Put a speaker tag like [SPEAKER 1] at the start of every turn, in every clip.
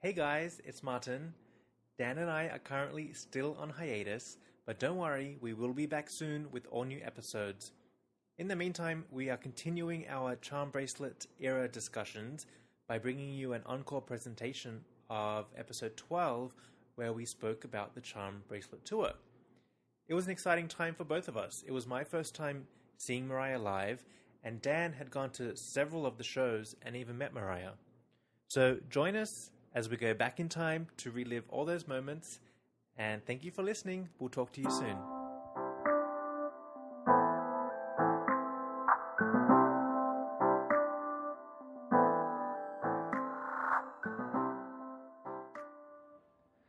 [SPEAKER 1] Hey guys, it's Martin. Dan and I are currently still on hiatus, but don't worry, we will be back soon with all new episodes. In the meantime, we are continuing our Charmbracelet Era discussions by bringing you an encore presentation of episode 12, where we spoke about the Charmbracelet Tour. It was an exciting time for both of us. It was my first time seeing Mariah live, and Dan had gone to several of the shows and even met Mariah. So join us as we go back in time to relive all those moments, and thank you for listening. We'll talk to you soon.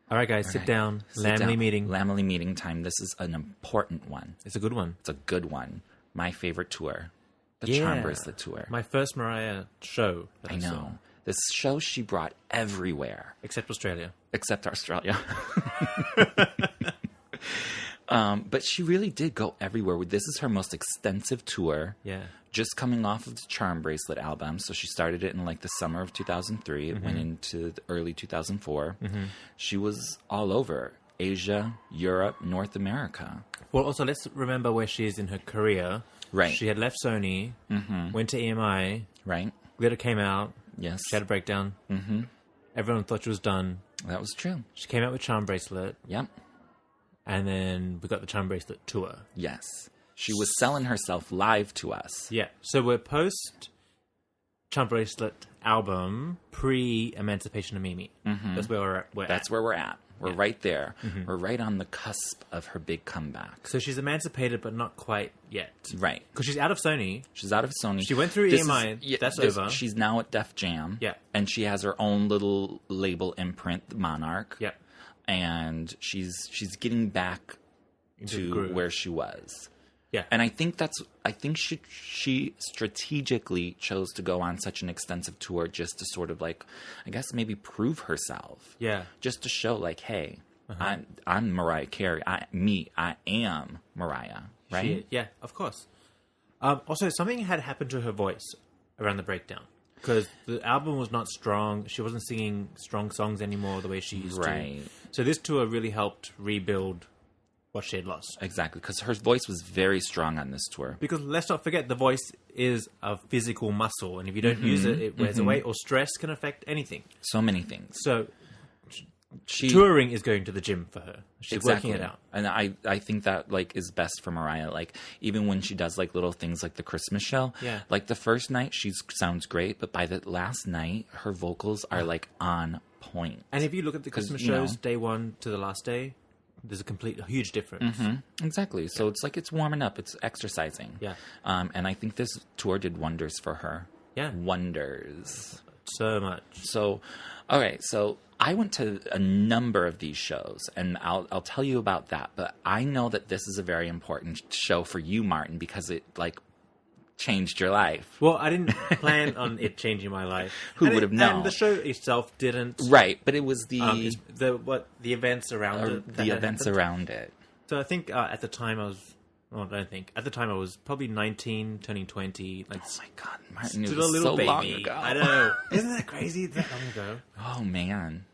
[SPEAKER 1] All right, guys, sit down. Lamely meeting.
[SPEAKER 2] Lamely meeting time. This is an important one.
[SPEAKER 1] It's a good one.
[SPEAKER 2] It's a good one. My favorite tour. The Charmbracelet Tour.
[SPEAKER 1] My first Mariah show.
[SPEAKER 2] I know. Saw. This show she brought everywhere.
[SPEAKER 1] Except Australia.
[SPEAKER 2] Except Australia. But she really did go everywhere. This is her most extensive tour.
[SPEAKER 1] Yeah.
[SPEAKER 2] Just coming off of the Charmbracelet album. So she started it in like the summer of 2003. It went into the early 2004. She was all over. Asia, Europe, North America.
[SPEAKER 1] Well, also, let's remember where she is in her career.
[SPEAKER 2] Right.
[SPEAKER 1] She had left Sony, went to EMI.
[SPEAKER 2] Right.
[SPEAKER 1] Glitter came out.
[SPEAKER 2] Yes.
[SPEAKER 1] She had a breakdown. Everyone thought she was done.
[SPEAKER 2] That was true.
[SPEAKER 1] She came out with Charmbracelet.
[SPEAKER 2] Yep.
[SPEAKER 1] And then we got the Charmbracelet Tour.
[SPEAKER 2] Yes. She was selling herself live to us.
[SPEAKER 1] Yeah. So we're post Charmbracelet album, pre-Emancipation of Mimi. That's where we're
[SPEAKER 2] That's
[SPEAKER 1] at.
[SPEAKER 2] where we're at. We're right there. We're right on the cusp of her big comeback.
[SPEAKER 1] So she's emancipated, but not quite yet.
[SPEAKER 2] Right.
[SPEAKER 1] Because she's out of Sony.
[SPEAKER 2] She's out of Sony.
[SPEAKER 1] She went through EMI. That's over.
[SPEAKER 2] She's now at Def Jam.
[SPEAKER 1] Yeah.
[SPEAKER 2] And she has her own little label imprint, the Monarch.
[SPEAKER 1] Yeah.
[SPEAKER 2] And she's getting back to where she was.
[SPEAKER 1] Yeah.
[SPEAKER 2] And I think she strategically chose to go on such an extensive tour just to sort of like, I guess maybe prove herself.
[SPEAKER 1] Yeah.
[SPEAKER 2] Just to show like, hey, I'm Mariah Carey. I am Mariah. Right?
[SPEAKER 1] Yeah, of course. Also, something had happened to her voice around the breakdown. Because the album was not strong. She wasn't singing strong songs anymore the way she used to. So this tour really helped rebuild what she had lost.
[SPEAKER 2] Exactly, because her voice was very strong on this tour.
[SPEAKER 1] Because let's not forget, the voice is a physical muscle, and if you don't use it, it wears away, or stress can affect anything.
[SPEAKER 2] So many things.
[SPEAKER 1] So touring is going to the gym for her. She's working it out.
[SPEAKER 2] And I think that like is best for Mariah. Like even when she does like little things like the Christmas show, like the first night she sounds great, but by the last night her vocals are like on point.
[SPEAKER 1] And if you look at the Christmas shows, day one to the last day, there's a huge difference.
[SPEAKER 2] Exactly. So it's like it's warming up. It's exercising.
[SPEAKER 1] Yeah.
[SPEAKER 2] And I think this tour did wonders for her.
[SPEAKER 1] Yeah.
[SPEAKER 2] Wonders.
[SPEAKER 1] So much.
[SPEAKER 2] So, all right. So I went to a number of these shows, and I'll tell you about that. But I know that this is a very important show for you, Martin, because it like changed your life.
[SPEAKER 1] Well, I didn't plan on it changing my life.
[SPEAKER 2] Who would have known?
[SPEAKER 1] And the show itself didn't.
[SPEAKER 2] Right, but it was the
[SPEAKER 1] events around it.
[SPEAKER 2] The events around it.
[SPEAKER 1] So I think at the time I was. Well, I don't think. At the time I was probably 19, turning 20. Like,
[SPEAKER 2] oh my God, Martin,
[SPEAKER 1] still
[SPEAKER 2] it was
[SPEAKER 1] a little
[SPEAKER 2] so
[SPEAKER 1] baby.
[SPEAKER 2] long ago.
[SPEAKER 1] I know. Isn't that crazy? That long ago.
[SPEAKER 2] Oh man.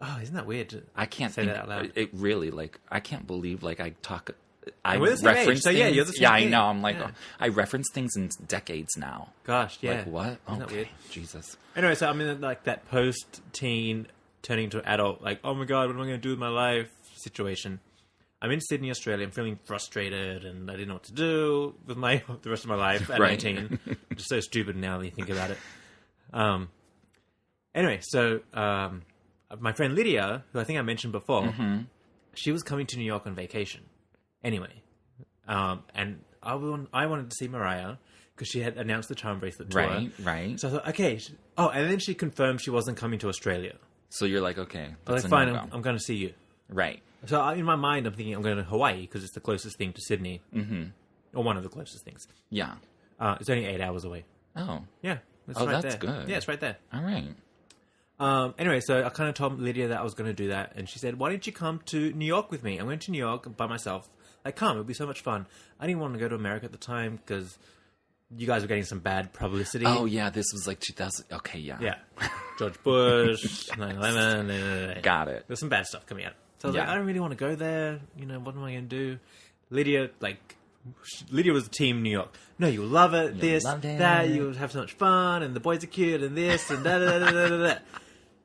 [SPEAKER 1] Oh, isn't that weird?
[SPEAKER 2] I can't
[SPEAKER 1] say that out loud.
[SPEAKER 2] It really like I can't believe like I talk.
[SPEAKER 1] We're the same age, so yeah, you're the same age.
[SPEAKER 2] I know. I'm like, I reference things in decades now.
[SPEAKER 1] Gosh, yeah.
[SPEAKER 2] Like what?
[SPEAKER 1] Isn't that weird?
[SPEAKER 2] Jesus.
[SPEAKER 1] Anyway, so I'm in like that post-teen turning to adult, like, oh my God, what am I going to do with my life situation. I'm in Sydney, Australia. I'm feeling frustrated, and I didn't know what to do with the rest of my life at 19. Which is so stupid now that you think about it. Anyway, so my friend Lydia, who I think I mentioned before, she was coming to New York on vacation. Anyway, and I wanted to see Mariah because she had announced the Charmbracelet tour.
[SPEAKER 2] Right.
[SPEAKER 1] So I thought, okay. And then she confirmed she wasn't coming to Australia.
[SPEAKER 2] So you're like, okay,
[SPEAKER 1] that's fine. I'm going to see you.
[SPEAKER 2] Right.
[SPEAKER 1] So in my mind, I'm thinking I'm going to Hawaii because it's the closest thing to Sydney, or one of the closest things.
[SPEAKER 2] Yeah.
[SPEAKER 1] It's only 8 hours away.
[SPEAKER 2] Oh.
[SPEAKER 1] Yeah. It's
[SPEAKER 2] right
[SPEAKER 1] that's
[SPEAKER 2] there. Good.
[SPEAKER 1] Yeah, it's right there.
[SPEAKER 2] All right.
[SPEAKER 1] Anyway, so I kind of told Lydia that I was going to do that, and she said, "Why don't you come to New York with me? I went to New York by myself. Like, come, it would be so much fun." I didn't want to go to America at the time because you guys were getting some bad publicity.
[SPEAKER 2] Oh, yeah, this was like 2000. Okay, yeah.
[SPEAKER 1] Yeah. George Bush, 9/11.
[SPEAKER 2] Got it.
[SPEAKER 1] There's some bad stuff coming out. So I was like, I don't really want to go there. You know, what am I going to do? Lydia was the team New York. No, you'll love it. That. You'll have so much fun. And the boys are cute. And this and da.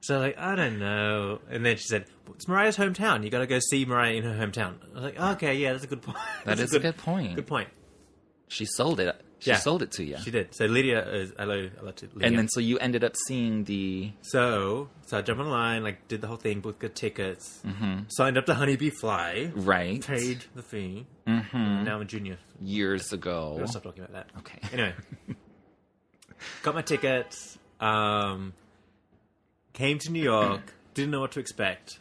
[SPEAKER 1] So like, I don't know. And then she said, it's Mariah's hometown. You got to go see Mariah in her hometown. I was like, okay, yeah, that's a good point.
[SPEAKER 2] That is a good point.
[SPEAKER 1] Good point.
[SPEAKER 2] She sold it. She sold it to you.
[SPEAKER 1] She did. So Lydia is, hello to Lydia.
[SPEAKER 2] And then so you ended up seeing the...
[SPEAKER 1] So I jumped online, like did the whole thing, booked good tickets, signed up to Honeybee Fly.
[SPEAKER 2] Right.
[SPEAKER 1] Paid the fee. Mm-hmm. Now I'm a junior.
[SPEAKER 2] Years ago.
[SPEAKER 1] I'll stop talking about that.
[SPEAKER 2] Okay.
[SPEAKER 1] Anyway. Got my tickets. Came to New York. Didn't know what to expect.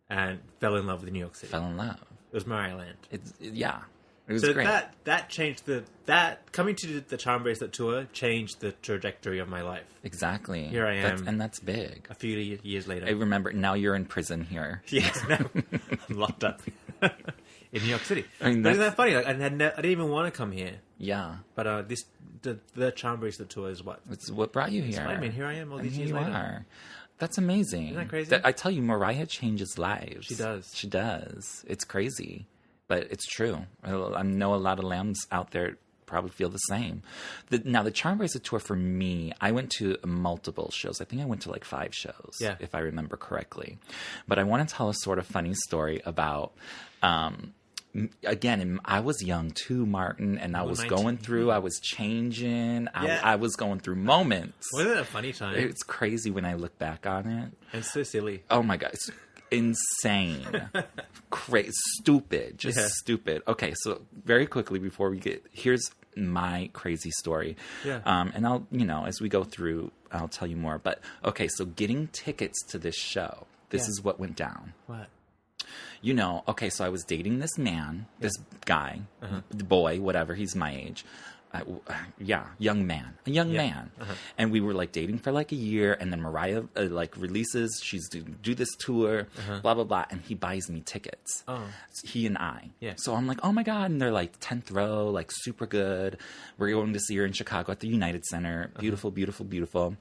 [SPEAKER 1] And fell in love with New York City.
[SPEAKER 2] Fell in love.
[SPEAKER 1] It was Mariah Land.
[SPEAKER 2] Yeah. It was
[SPEAKER 1] so
[SPEAKER 2] great.
[SPEAKER 1] That changed coming to the Charmbracelet tour changed the trajectory of my life.
[SPEAKER 2] Exactly.
[SPEAKER 1] Here I am.
[SPEAKER 2] And that's big.
[SPEAKER 1] A few years later.
[SPEAKER 2] I remember, now you're in prison here.
[SPEAKER 1] Yes, now I'm locked up in New York City.
[SPEAKER 2] I mean,
[SPEAKER 1] but isn't that funny? Like, I didn't even want to come here.
[SPEAKER 2] Yeah.
[SPEAKER 1] But the Charmbracelet tour is what?
[SPEAKER 2] It's what brought you here.
[SPEAKER 1] I mean, here I am all these years
[SPEAKER 2] later.
[SPEAKER 1] Are.
[SPEAKER 2] That's amazing.
[SPEAKER 1] Isn't that crazy?
[SPEAKER 2] I tell you, Mariah changes lives.
[SPEAKER 1] She does.
[SPEAKER 2] She does. It's crazy. But it's true. I know a lot of lambs out there probably feel the same. Now, the Charmbracelet tour for me, I went to multiple shows. I think I went to like 5 shows, if I remember correctly. But I want to tell a sort of funny story about... again, I was young too, Martin, and I was
[SPEAKER 1] 19.
[SPEAKER 2] going through, I was changing, I was going through moments.
[SPEAKER 1] Wasn't it a funny time?
[SPEAKER 2] It's crazy when I look back on it.
[SPEAKER 1] It's so silly.
[SPEAKER 2] Oh my God, it's insane. Crazy, stupid, just stupid. Okay, so very quickly before we here's my crazy story.
[SPEAKER 1] Yeah.
[SPEAKER 2] And I'll, as we go through, I'll tell you more. But okay, so getting tickets to this show, this is what went down.
[SPEAKER 1] What?
[SPEAKER 2] Okay, so I was dating this man, this guy, boy, whatever, he's my age. Young man, a young man. And we were like dating for like a year, and then Mariah releases, she's do this tour, blah, blah, blah, and he buys me tickets. Oh. He and I. Yeah. So I'm like, oh my God, and they're like 10th row, like super good. We're going to see her in Chicago at the United Center. Beautiful, beautiful, beautiful.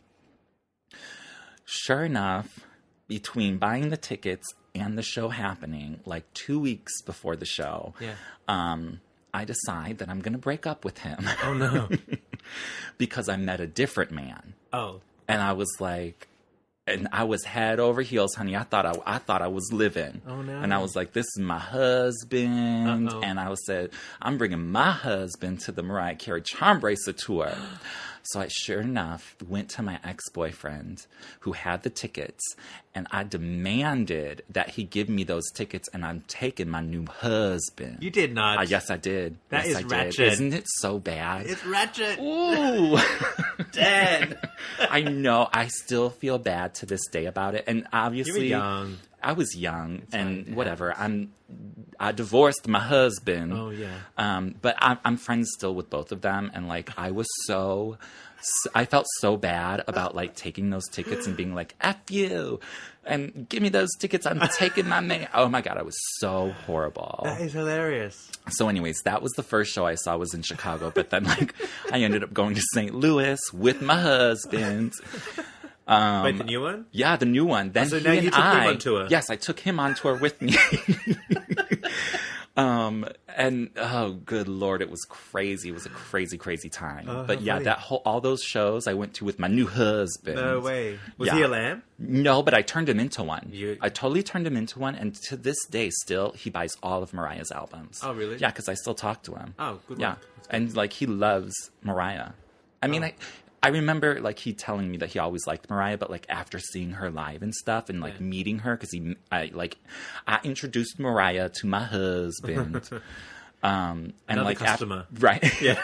[SPEAKER 2] Sure enough, between buying the tickets and the show happening, like 2 weeks before the show, I decide that I'm going to break up with him.
[SPEAKER 1] Oh, no.
[SPEAKER 2] Because I met a different man.
[SPEAKER 1] Oh.
[SPEAKER 2] And I was like, and I was head over heels, honey. I thought I was living.
[SPEAKER 1] Oh, no.
[SPEAKER 2] And I was like, this is my husband.
[SPEAKER 1] Uh-oh.
[SPEAKER 2] And I said, I'm bringing my husband to the Mariah Carey Charmbracelet tour. So I, sure enough, went to my ex-boyfriend who had the tickets, and I demanded that he give me those tickets, and I'm taking my new husband.
[SPEAKER 1] You did not.
[SPEAKER 2] Yes, I did.
[SPEAKER 1] That
[SPEAKER 2] yes,
[SPEAKER 1] is
[SPEAKER 2] I
[SPEAKER 1] ratchet.
[SPEAKER 2] Did. Isn't it so bad?
[SPEAKER 1] It's ratchet.
[SPEAKER 2] Ooh.
[SPEAKER 1] Dead.
[SPEAKER 2] I know. I still feel bad to this day about it. And obviously...
[SPEAKER 1] You were young.
[SPEAKER 2] I was young, and whatever. I divorced my husband.
[SPEAKER 1] Oh, yeah.
[SPEAKER 2] But I'm friends still with both of them, and like I felt so bad about like taking those tickets and being like, F you, and give me those tickets. I'm taking my man. Oh my God, I was so horrible.
[SPEAKER 1] That is hilarious.
[SPEAKER 2] So anyways, that was the first show I saw was in Chicago, but then like I ended up going to St. Louis with my husband.
[SPEAKER 1] Wait, the new one?
[SPEAKER 2] Yeah, the new one. Then
[SPEAKER 1] so now you took him on tour.
[SPEAKER 2] Yes, I took him on tour with me. And oh, good Lord, it was crazy. It was a crazy, crazy time. But yeah,
[SPEAKER 1] funny.
[SPEAKER 2] all those shows I went to with my new husband.
[SPEAKER 1] No way. Was he a lamb?
[SPEAKER 2] No, but I turned him into one.
[SPEAKER 1] I
[SPEAKER 2] totally turned him into one, and to this day, still, he buys all of Mariah's albums.
[SPEAKER 1] Oh, really?
[SPEAKER 2] Yeah, because I still talk to him.
[SPEAKER 1] Oh, good.
[SPEAKER 2] Yeah, and like he loves Mariah. I mean, I remember like he telling me that he always liked Mariah, but like after seeing her live and stuff and like meeting her, because I introduced Mariah to my husband. And
[SPEAKER 1] another
[SPEAKER 2] like
[SPEAKER 1] customer.
[SPEAKER 2] Right.
[SPEAKER 1] Yeah.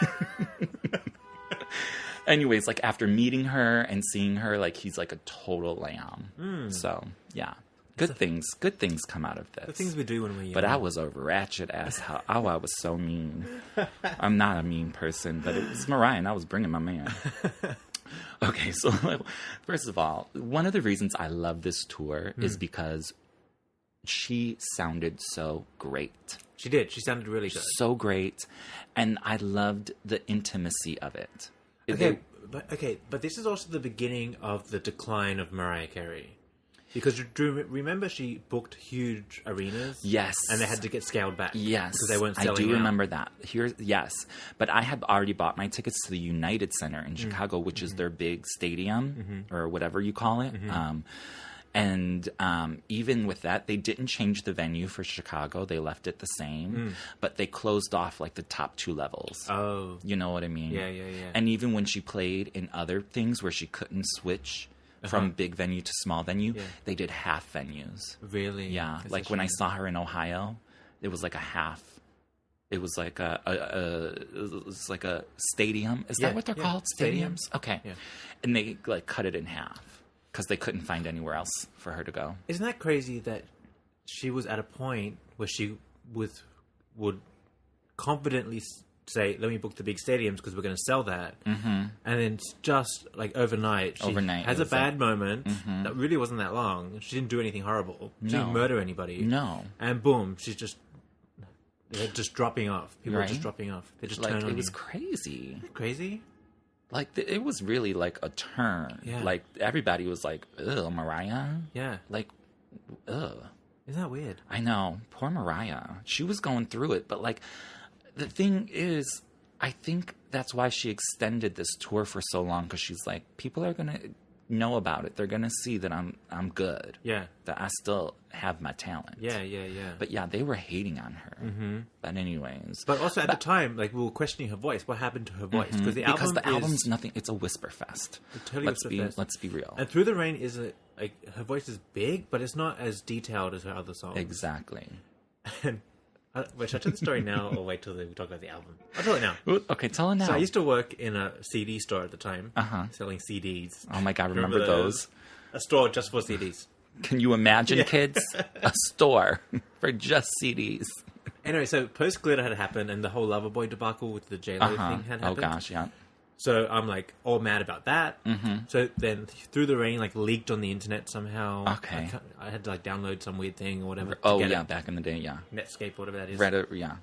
[SPEAKER 2] Anyways, like after meeting her and seeing her, like he's like a total lamb. So yeah. Good things come out of this.
[SPEAKER 1] The things we do when we're young.
[SPEAKER 2] But I was a ratchet ass. I was so mean. I'm not a mean person, but it was Mariah, and I was bringing my man. Okay, so first of all, one of the reasons I love this tour is because she sounded so great.
[SPEAKER 1] She did. She sounded really good.
[SPEAKER 2] So great. And I loved the intimacy of it.
[SPEAKER 1] But this is also the beginning of the decline of Mariah Carey. Because remember she booked huge arenas?
[SPEAKER 2] Yes.
[SPEAKER 1] And they had to get scaled back.
[SPEAKER 2] Yes.
[SPEAKER 1] Because they weren't selling
[SPEAKER 2] I do
[SPEAKER 1] out.
[SPEAKER 2] remember that. Yes. But I had already bought my tickets to the United Center in Chicago, which is their big stadium or whatever you call it. And even with that, they didn't change the venue for Chicago. They left it the same. But they closed off like the top 2 levels.
[SPEAKER 1] Oh.
[SPEAKER 2] You know what I mean?
[SPEAKER 1] Yeah.
[SPEAKER 2] And even when she played in other things where she couldn't switch from big venue to small venue, they did half venues.
[SPEAKER 1] Really?
[SPEAKER 2] Yeah.
[SPEAKER 1] That's
[SPEAKER 2] like when I saw her in Ohio, it was like a half. It was like a stadium. Is that what they're called? Stadiums? Okay. Yeah. And they like cut it in half because they couldn't find anywhere else for her to go.
[SPEAKER 1] Isn't that crazy that she was at a point where she would confidently say, let me book the big stadiums because we're going to sell that. And then just like overnight, she has a bad moment that really wasn't that long. She didn't do anything horrible. She didn't murder anybody.
[SPEAKER 2] No.
[SPEAKER 1] And boom, they're just dropping off. People are just dropping off. They just turn on you.
[SPEAKER 2] It was crazy.
[SPEAKER 1] Crazy?
[SPEAKER 2] Like, it was really like a turn.
[SPEAKER 1] Yeah.
[SPEAKER 2] Like, everybody was like, ugh, Mariah?
[SPEAKER 1] Yeah.
[SPEAKER 2] Like, ugh.
[SPEAKER 1] Isn't that weird?
[SPEAKER 2] I know. Poor Mariah. She was going through it, but like, the thing is, I think that's why she extended this tour for so long, because she's like, people are going to know about it. They're going to see that I'm good.
[SPEAKER 1] Yeah.
[SPEAKER 2] That I still have my talent.
[SPEAKER 1] Yeah.
[SPEAKER 2] But yeah, they were hating on her. But anyways.
[SPEAKER 1] But also at the time, like, we were questioning her voice. What happened to her voice? Because the
[SPEAKER 2] album's nothing. It's a whisper fest. Let's be real.
[SPEAKER 1] And Through the Rain is her voice is big, but it's not as detailed as her other songs.
[SPEAKER 2] Exactly.
[SPEAKER 1] And wait, should I tell the story now or wait till we talk about the album? I'll tell it now.
[SPEAKER 2] Okay, tell it now.
[SPEAKER 1] So I used to work in a CD store at the time, selling CDs.
[SPEAKER 2] Oh my God, remember those?
[SPEAKER 1] A store just for CDs.
[SPEAKER 2] Can you imagine, kids? A store for just CDs.
[SPEAKER 1] Anyway, so post-Glitter had happened and the whole Loverboy debacle with the J-Lo thing had happened.
[SPEAKER 2] Oh gosh, yeah.
[SPEAKER 1] So I'm like all mad about that. So then Through the Rain like leaked on the internet somehow.
[SPEAKER 2] Okay.
[SPEAKER 1] I had to like download some weird thing or whatever.
[SPEAKER 2] Oh yeah, back in the day, yeah.
[SPEAKER 1] Netscape, whatever that is.
[SPEAKER 2] Reddit, yeah.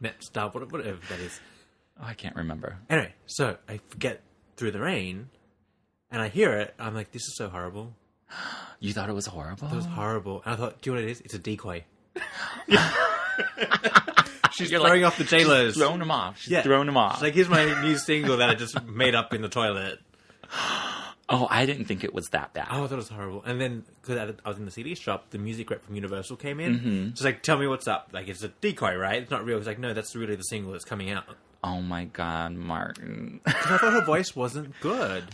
[SPEAKER 1] Netstar, whatever that is.
[SPEAKER 2] Oh, I can't remember.
[SPEAKER 1] Anyway, so I forget Through the Rain, and I hear it. I'm like, this is so horrible.
[SPEAKER 2] You thought it was horrible?
[SPEAKER 1] It was horrible. And I thought, do you know what it is? It's a decoy. She's throwing off the J-Los.
[SPEAKER 2] She's throwing them off. She's throwing them off.
[SPEAKER 1] She's like, here's my new single that I just made up in the toilet.
[SPEAKER 2] Oh, I didn't think it was that bad.
[SPEAKER 1] Oh, I thought it was horrible. And then, because I was in the CD shop, the music rep from Universal came in. She's like, tell me what's up. Like, it's a decoy, right? It's not real. It's like, no, that's really the single that's coming out.
[SPEAKER 2] Oh my God, Martin.
[SPEAKER 1] Because I thought her voice wasn't good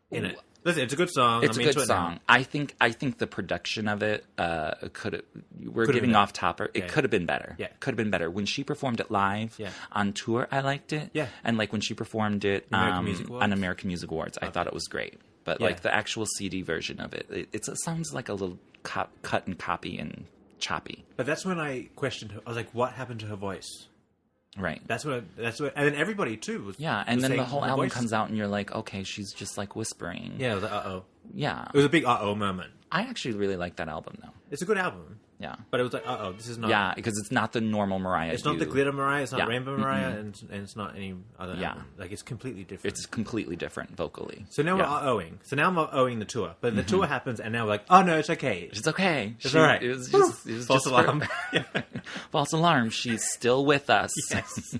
[SPEAKER 1] in it. Listen, it's a good song.
[SPEAKER 2] It's a good song. I think the production of it we're giving off topper. It could have been better.
[SPEAKER 1] Yeah.
[SPEAKER 2] Could have been better. When she performed it live on tour, I liked it.
[SPEAKER 1] Yeah.
[SPEAKER 2] And like when she performed it on American Music Awards, I thought it was great. But like the actual CD version of it, it sounds like a little cut and copy and choppy.
[SPEAKER 1] But that's when I questioned her. I was like, what happened to her voice?
[SPEAKER 2] Right.
[SPEAKER 1] That's what, and then everybody too was.
[SPEAKER 2] Yeah, and then the whole album comes out, and you're like, okay, she's just like whispering.
[SPEAKER 1] Yeah, it was like, uh-oh.
[SPEAKER 2] Yeah.
[SPEAKER 1] It was a big uh-oh moment.
[SPEAKER 2] I actually really like that album, though.
[SPEAKER 1] It's a good album.
[SPEAKER 2] Yeah.
[SPEAKER 1] But it was like, uh-oh, this is not...
[SPEAKER 2] Yeah, because it's not the normal Mariah.
[SPEAKER 1] It's not the glitter Mariah, it's not Rainbow Mariah, and it's not any other album. Like, it's completely different.
[SPEAKER 2] It's completely different vocally.
[SPEAKER 1] So now we're uh-ohing. So now I'm uh-ohing the tour. But the tour happens, and now we're like, oh, no, it's okay.
[SPEAKER 2] It's okay.
[SPEAKER 1] It's all right.
[SPEAKER 2] It was just
[SPEAKER 1] false alarm.
[SPEAKER 2] False alarm. She's still with us.
[SPEAKER 1] Yes.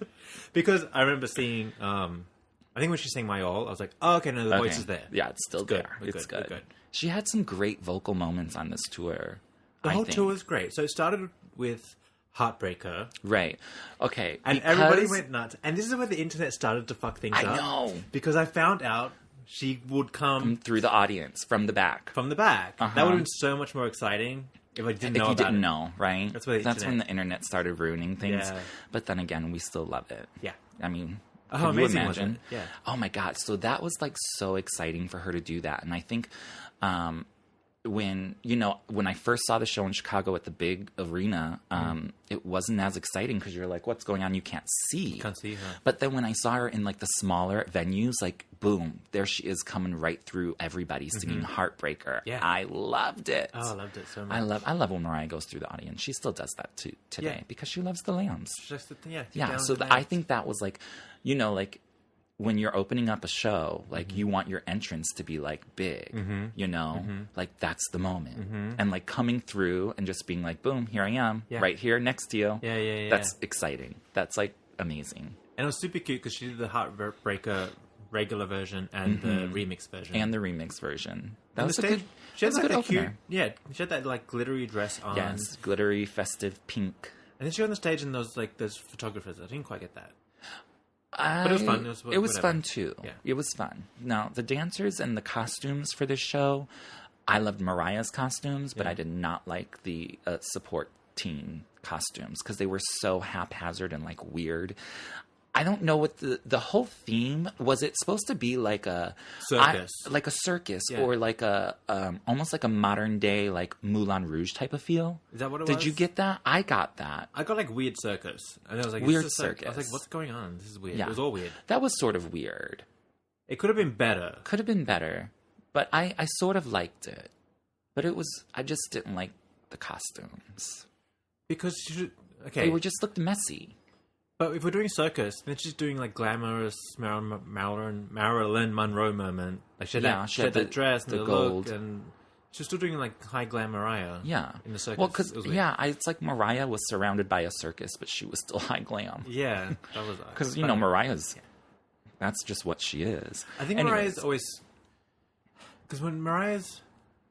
[SPEAKER 1] Because I remember seeing... I think when she sang My All, I was like, oh, okay, no, the voice is there.
[SPEAKER 2] Yeah, it's still there. It's good.
[SPEAKER 1] Good.
[SPEAKER 2] She had some great vocal moments on this tour.
[SPEAKER 1] The whole tour was great. So it started with Heartbreaker.
[SPEAKER 2] Right. Okay.
[SPEAKER 1] And everybody went nuts. And this is where the internet started to fuck things up.
[SPEAKER 2] I know.
[SPEAKER 1] Because I found out she would come...
[SPEAKER 2] through the audience, from the back.
[SPEAKER 1] From the back. That would have been so much more exciting if I didn't know about it. If you didn't
[SPEAKER 2] know, right?
[SPEAKER 1] That's
[SPEAKER 2] when the internet started ruining things.
[SPEAKER 1] Yeah.
[SPEAKER 2] But then again, we still love it.
[SPEAKER 1] Yeah.
[SPEAKER 2] I mean...
[SPEAKER 1] How amazing was it? Yeah.
[SPEAKER 2] Oh my God. So that was like so exciting for her to do that. And I think when I first saw the show in Chicago at the big arena, it wasn't as exciting because you're like, what's going on? You can't see.
[SPEAKER 1] Can't see her.
[SPEAKER 2] But then when I saw her in like the smaller venues, like boom, there she is coming right through everybody singing Heartbreaker.
[SPEAKER 1] Yeah.
[SPEAKER 2] I loved it.
[SPEAKER 1] Oh, I loved it so much.
[SPEAKER 2] I love when Mariah goes through the audience. She still does that today because she loves the lambs.
[SPEAKER 1] Just
[SPEAKER 2] Yeah. So I think that was like, like when you're opening up a show, like you want your entrance to be like big, like that's the moment. And like coming through and just being like, boom, here I am, right here next to you.
[SPEAKER 1] Yeah.
[SPEAKER 2] That's exciting. That's like amazing.
[SPEAKER 1] And it was super cute because she did the Heartbreaker regular version and the remix version.
[SPEAKER 2] And the remix version. That
[SPEAKER 1] And
[SPEAKER 2] was
[SPEAKER 1] the
[SPEAKER 2] a
[SPEAKER 1] stage,
[SPEAKER 2] good,
[SPEAKER 1] she had
[SPEAKER 2] that was a good
[SPEAKER 1] that cute,
[SPEAKER 2] opener.
[SPEAKER 1] she had that like glittery dress on.
[SPEAKER 2] Yes, glittery, festive pink.
[SPEAKER 1] And then she was on the stage and those photographers. I didn't quite get that. But it was fun.
[SPEAKER 2] It was
[SPEAKER 1] whatever.
[SPEAKER 2] fun too.
[SPEAKER 1] Yeah.
[SPEAKER 2] It was fun. Now, the dancers and the costumes for this show, I loved Mariah's costumes, but I did not like the support team costumes because they were so haphazard and like weird. I don't know what the whole theme was. It supposed to be like a
[SPEAKER 1] circus,
[SPEAKER 2] like a circus, or like a almost like a modern day like Moulin Rouge type of feel.
[SPEAKER 1] Is that what it was?
[SPEAKER 2] Did you get that? I got that.
[SPEAKER 1] I got like weird circus, and I was like,
[SPEAKER 2] Weird
[SPEAKER 1] this is
[SPEAKER 2] circus.
[SPEAKER 1] I was like, what's going on? This is weird.
[SPEAKER 2] Yeah.
[SPEAKER 1] It was all weird.
[SPEAKER 2] That was sort of weird.
[SPEAKER 1] It could have been better.
[SPEAKER 2] Could have been better, but I sort of liked it. But I just didn't like the costumes
[SPEAKER 1] Because
[SPEAKER 2] they just looked messy.
[SPEAKER 1] But if we're doing circus, then she's doing like glamorous Marilyn Monroe moment. Like she had that dress and the
[SPEAKER 2] gold,
[SPEAKER 1] look, and she's still doing like high glam Mariah.
[SPEAKER 2] Yeah,
[SPEAKER 1] in the circus.
[SPEAKER 2] Well, because it's like Mariah was surrounded by a circus, but she was still high glam.
[SPEAKER 1] Yeah, that was
[SPEAKER 2] because Mariah's. That's just what she is.
[SPEAKER 1] I think Mariah's always because when Mariah's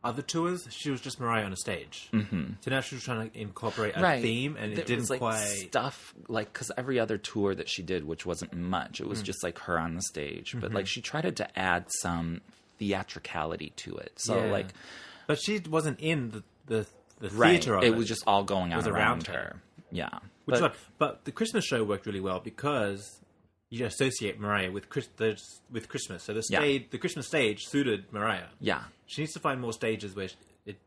[SPEAKER 1] other tours, she was just Mariah on a stage. Mm-hmm. So now she was trying to incorporate a theme, and it didn't quite
[SPEAKER 2] stuff like because every other tour that she did, which wasn't much, it was just like her on the stage. But like she tried to add some theatricality to it. So
[SPEAKER 1] but she wasn't in the theater of it.
[SPEAKER 2] It was just all going on around her. Yeah,
[SPEAKER 1] but the Christmas show worked really well because you associate Mariah with Christmas. So the Christmas stage suited Mariah.
[SPEAKER 2] Yeah.
[SPEAKER 1] She needs to find more stages where it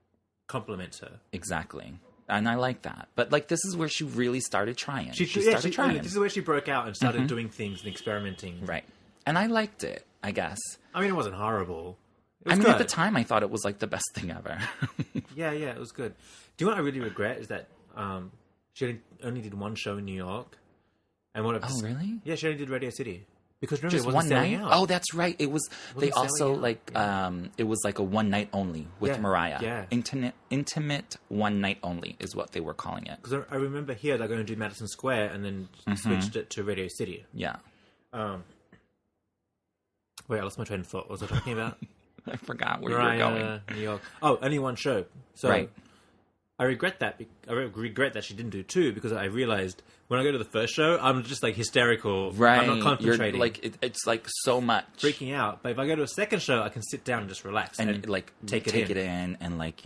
[SPEAKER 1] complements her.
[SPEAKER 2] Exactly. And I like that. But like this is where she really started trying. She
[SPEAKER 1] This is where she broke out and started doing things and experimenting.
[SPEAKER 2] Right. And I liked it, I guess.
[SPEAKER 1] I mean, it wasn't horrible. It was
[SPEAKER 2] good. At the time, I thought it was like the best thing ever.
[SPEAKER 1] Yeah, it was good. Do you know what I really regret is that she only did one show in New York. And
[SPEAKER 2] really?
[SPEAKER 1] Yeah, she only did Radio City. Because remember,
[SPEAKER 2] just
[SPEAKER 1] it wasn't
[SPEAKER 2] one
[SPEAKER 1] selling
[SPEAKER 2] night?
[SPEAKER 1] out.
[SPEAKER 2] Oh, that's right. It was. They also it was like a one night only with Mariah.
[SPEAKER 1] Yeah,
[SPEAKER 2] intimate one night only is what they were calling it.
[SPEAKER 1] Because I remember here they're going to do Madison Square and then switched it to Radio City.
[SPEAKER 2] Yeah.
[SPEAKER 1] Wait, I lost my train of thought. What was I talking about?
[SPEAKER 2] I forgot where
[SPEAKER 1] Mariah,
[SPEAKER 2] you were going.
[SPEAKER 1] New York. Oh, only one show. So
[SPEAKER 2] right.
[SPEAKER 1] I regret that. I regret that she didn't do two because I realized when I go to the first show, I'm just like hysterical.
[SPEAKER 2] Right.
[SPEAKER 1] I'm not concentrating.
[SPEAKER 2] You're, like it's like so much
[SPEAKER 1] freaking out. But if I go to a second show, I can sit down and just relax
[SPEAKER 2] and like take it in and like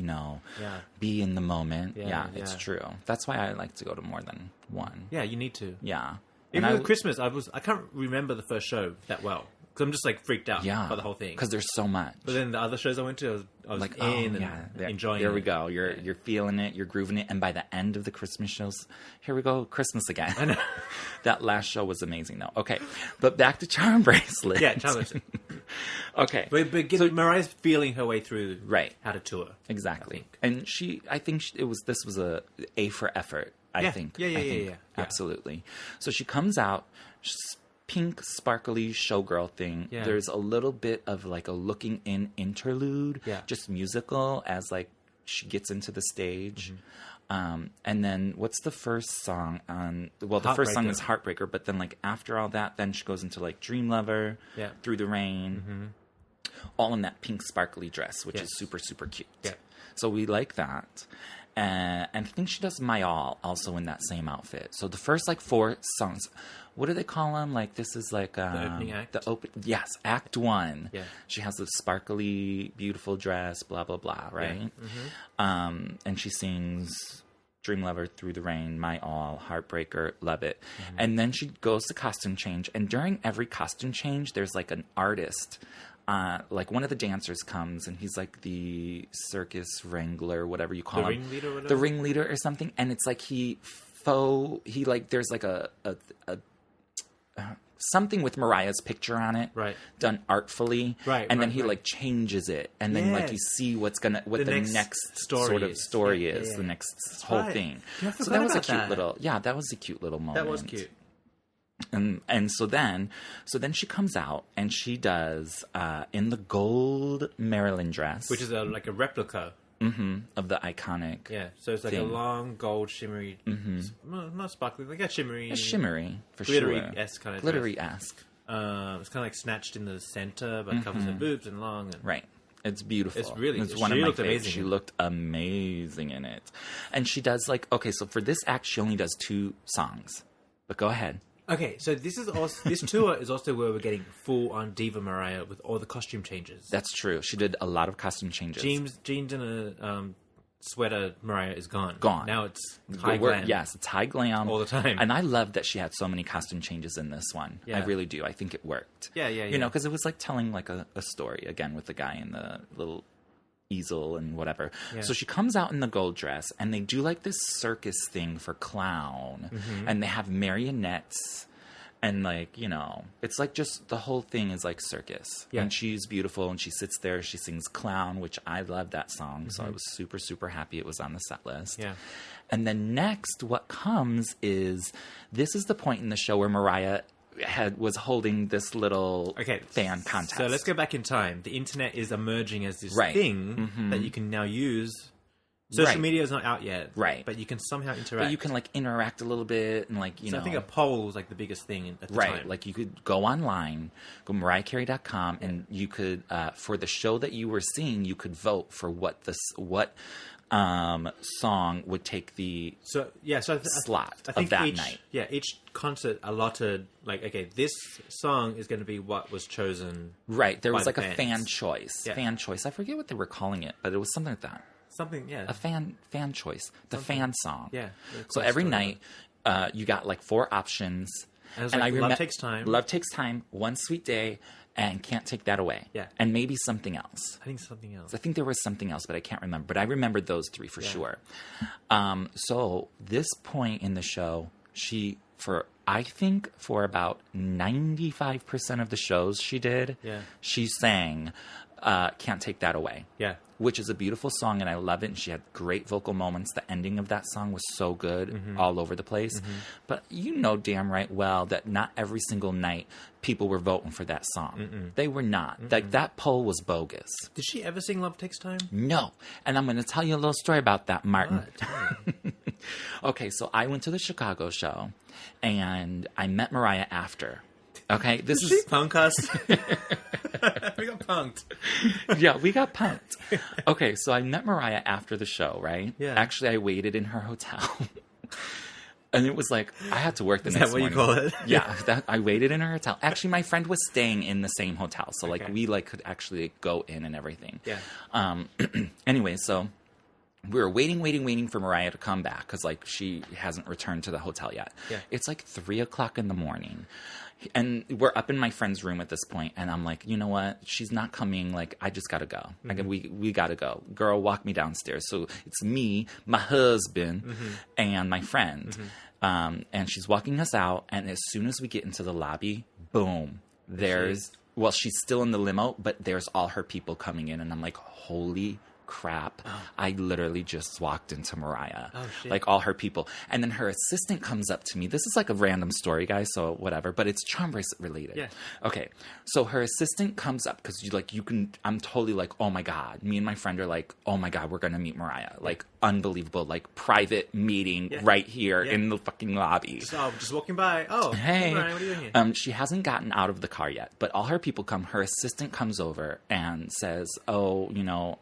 [SPEAKER 2] be in the moment. Yeah, it's true. That's why I like to go to more than one.
[SPEAKER 1] Yeah, you need to.
[SPEAKER 2] Yeah.
[SPEAKER 1] Even with Christmas, I can't remember the first show that well. Because I'm just like freaked out by the whole thing.
[SPEAKER 2] Because there's so much.
[SPEAKER 1] But then the other shows I went to, I was like enjoying it.
[SPEAKER 2] Here we go. You're feeling it. You're grooving it. And by the end of the Christmas shows, here we go, Christmas again.
[SPEAKER 1] I know.
[SPEAKER 2] That last show was amazing, though. Okay, but back to Charmbracelet.
[SPEAKER 1] Yeah, Charmbracelet.
[SPEAKER 2] Okay.
[SPEAKER 1] But Mariah's feeling her way through how to tour.
[SPEAKER 2] Exactly. And I think this was a for effort, I think.
[SPEAKER 1] Yeah.
[SPEAKER 2] Absolutely. So she comes out, pink sparkly showgirl thing.
[SPEAKER 1] Yeah.
[SPEAKER 2] There's a little bit of like a looking in interlude, just musical as like she gets into the stage. And then what's the first song on? Well, the first song is Heartbreaker, but then like after all that, then she goes into like Dream Lover, Through the Rain, all in that pink sparkly dress, which is super, super cute.
[SPEAKER 1] Yeah.
[SPEAKER 2] So we like that. And I think she does My All also in that same outfit. So the first like 4 songs, what do they call them? Like this is like
[SPEAKER 1] the opening act.
[SPEAKER 2] Yes, Act 1.
[SPEAKER 1] Yeah.
[SPEAKER 2] She has the sparkly, beautiful dress, blah blah blah, right?
[SPEAKER 1] Yeah.
[SPEAKER 2] And she sings Dream Lover, Through the Rain, My All, Heartbreaker, Love It, and then she goes to costume change. And during every costume change, there's like an artist like one of the dancers comes and he's like the circus wrangler, whatever you call him.
[SPEAKER 1] Ringleader or whatever?
[SPEAKER 2] The ringleader or something. And it's like there's like a something with Mariah's picture on it,
[SPEAKER 1] right?
[SPEAKER 2] Done artfully,
[SPEAKER 1] right?
[SPEAKER 2] And then he like changes it, and then like you see what the next story is, the next whole thing.
[SPEAKER 1] Yeah,
[SPEAKER 2] so that was a cute little moment.
[SPEAKER 1] That was cute.
[SPEAKER 2] And so then she comes out and she does in the gold Marilyn dress,
[SPEAKER 1] which is like a replica.
[SPEAKER 2] Of the iconic.
[SPEAKER 1] Yeah, so it's like a long gold shimmery, not sparkly, like a shimmery
[SPEAKER 2] for
[SPEAKER 1] glittery-esque kind of
[SPEAKER 2] glittery-esque.
[SPEAKER 1] It's kind of like snatched in the center, but covers her boobs and long. And
[SPEAKER 2] right. It's beautiful.
[SPEAKER 1] It's really.
[SPEAKER 2] It's one of my favorites. She looked amazing in it, and she does like so for this act she only does 2 songs, but go ahead.
[SPEAKER 1] Okay, so this tour is also where we're getting full on Diva Mariah with all the costume changes.
[SPEAKER 2] That's true. She did a lot of costume changes.
[SPEAKER 1] Jeans and a sweater Mariah is gone. Now it's high glam.
[SPEAKER 2] Yes, it's high glam
[SPEAKER 1] all the time.
[SPEAKER 2] And I love that she had so many costume changes in this one. Yeah. I really do. I think it worked.
[SPEAKER 1] Yeah.
[SPEAKER 2] You know, because it was like telling like a story again with the guy in the little easel and whatever. Yeah. So she comes out in the gold dress and they do like this circus thing for clown and they have marionettes and like, you know, it's like just the whole thing is like circus. Yeah. And she's beautiful and she sits there, she sings Clown, which I love that song. So I was super, super happy it was on the set list. Yeah. And then next what comes is this is the point in the show where Mariah was holding this little fan contest.
[SPEAKER 1] So let's go back in time. The internet is emerging as this thing that you can now use. Social media is not out yet, but you can somehow interact.
[SPEAKER 2] But you can like interact a little bit and like you know.
[SPEAKER 1] I think a poll was like the biggest thing at the time.
[SPEAKER 2] Like you could go online, go mariahrcarey.com, and you could for the show that you were seeing, you could vote for what song would take the slot of that night.
[SPEAKER 1] Yeah, each concert allotted like this song is going to be what was chosen.
[SPEAKER 2] Right, there was like a fan choice. Yeah. Fan choice. I forget what they were calling it, but it was something like that.
[SPEAKER 1] Something, yeah.
[SPEAKER 2] A fan choice. The fan song.
[SPEAKER 1] Yeah.
[SPEAKER 2] So every night, you got like 4 options.
[SPEAKER 1] And it was like Love Takes Time.
[SPEAKER 2] Love Takes Time, One Sweet Day, and Can't Take That Away.
[SPEAKER 1] Yeah.
[SPEAKER 2] And maybe something else.
[SPEAKER 1] I think something else.
[SPEAKER 2] I think there was something else, but I can't remember. But I remembered those 3 for sure. So this point in the show, I think for about 95% of the shows she did, she sang Can't Take That Away.
[SPEAKER 1] Yeah.
[SPEAKER 2] Which is a beautiful song, and I love it. And she had great vocal moments. The ending of that song was so good, all over the place. But you know damn right well that not every single night people were voting for that song. They were not. Like that poll was bogus.
[SPEAKER 1] Did she ever sing Love Takes Time?
[SPEAKER 2] No. And I'm going to tell you a little story about that, Martin. Okay, so I went to the Chicago show, and I met Mariah after. Okay,
[SPEAKER 1] Did she punk us? We got punked.
[SPEAKER 2] Yeah, we got punked. Okay, so I met Mariah after the show, right?
[SPEAKER 1] Yeah.
[SPEAKER 2] Actually, I waited in her hotel. And it was like, I had to work the next morning.
[SPEAKER 1] Is that what you call it?
[SPEAKER 2] Yeah, I waited in her hotel. Actually, my friend was staying in the same hotel. So, like, we, like, could actually go in and everything.
[SPEAKER 1] Yeah.
[SPEAKER 2] Anyway, so we were waiting for Mariah to come back because, like, she hasn't returned to the hotel yet.
[SPEAKER 1] Yeah.
[SPEAKER 2] It's like 3 o'clock in the morning. And we're up in my friend's room at this point, and I'm like, you know what? She's not coming. Like, I just gotta go. We gotta go. Girl, walk me downstairs. So it's me, my husband, and my friend. And she's walking us out, and as soon as we get into the lobby, boom, she's still in the limo, but there's all her people coming in, and I'm like, holy crap. I literally just walked into Mariah. Like all her people. And then her assistant comes up to me. This is like a random story, guys, so whatever, but it's Charmbracelet related.
[SPEAKER 1] Yeah.
[SPEAKER 2] Okay. So her assistant comes up because I'm totally like, oh my God. Me and my friend are like, oh my God, we're going to meet Mariah. Like unbelievable, like private meeting right here in the fucking lobby.
[SPEAKER 1] So just walking by. Oh,
[SPEAKER 2] hey,
[SPEAKER 1] Mariah, what are you doing here?
[SPEAKER 2] She hasn't gotten out of the car yet, but all her people come. Her assistant comes over and says, oh, you know,